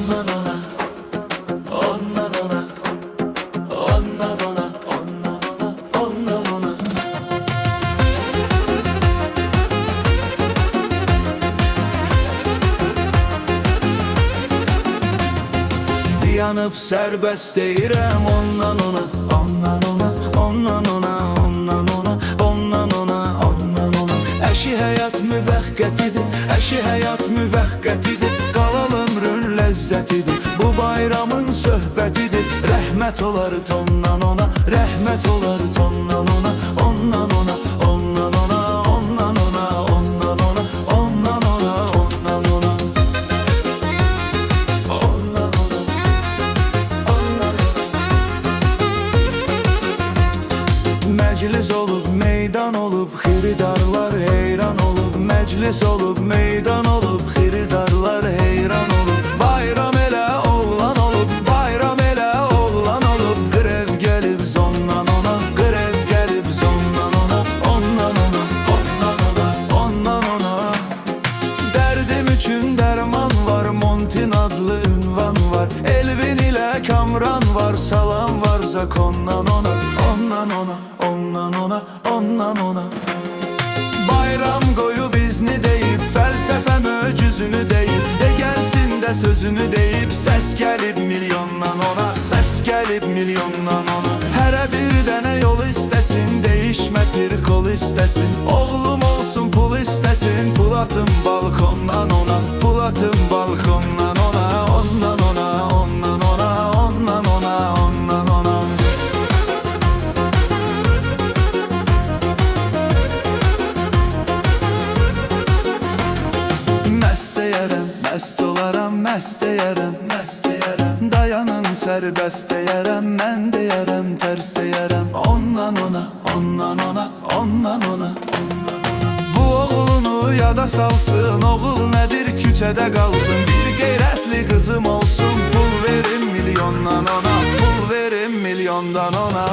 ondan ona, ondan ona, ondan ona, ondan ona, ondan ona. Dayanıp serbest deyirəm ondan ona, ondan ona, ondan ona, ondan ona, ondan ona, ondan ona. Əşi həyat müvəqqətidir, əşi həyat müvəqqətidir. Qalan ömrün ləzzətidir, bu bayramın söhbətidir. Rəhmət olar tondan ona, rəhmət olar tondan ona, ondan ona, ondan ona, ondan ona, ondan ona, ondan ona, ondan ona. Məclis olub, meydan olub, xiridarlar heyran olub. Məclis olub, meydan olub, xiridarlar heyran olub. Bayram elə oğlan olub, bayram elə oğlan olub. Qrev gəlib zondan ona, qrev gəlib zondan ona, ondan ona, ondan ona, ondan ona. Dərdim üçün dərman var, Montin adlı ünvan var. Elvin ilə Kamran var, salam var Zakondan ona, ondan ona, ondan ona, ondan ona. Bayram qoyub izni deyib, fəlsəfə möcüzünü deyib. De gəlsin də sözünü deyib, səs gəlib milyondan ona, səs gəlib milyondan ona. Hərə bir dənə yol istəsin, değişmə bir kol istəsin. Oğlum olsun pul istəsin, pul atım balkondan ona, pul atım balkondan ona, ondan ona, ondan ona, ondan ona, ondan ona. Məst deyərəm, məst olaram, məst deyərəm, məst deyərəm. Dayanın sərbəst deyərəm, mən deyərəm, tərs deyərəm. Ondan ona, ondan ona, ondan ona, ondan ona. Bu oğlunu yada salsın, oğul nədir küçədə qalsın. Bir qeyrətli qızım olsun, pul verim milyondan ona, pul verim milyondan ona.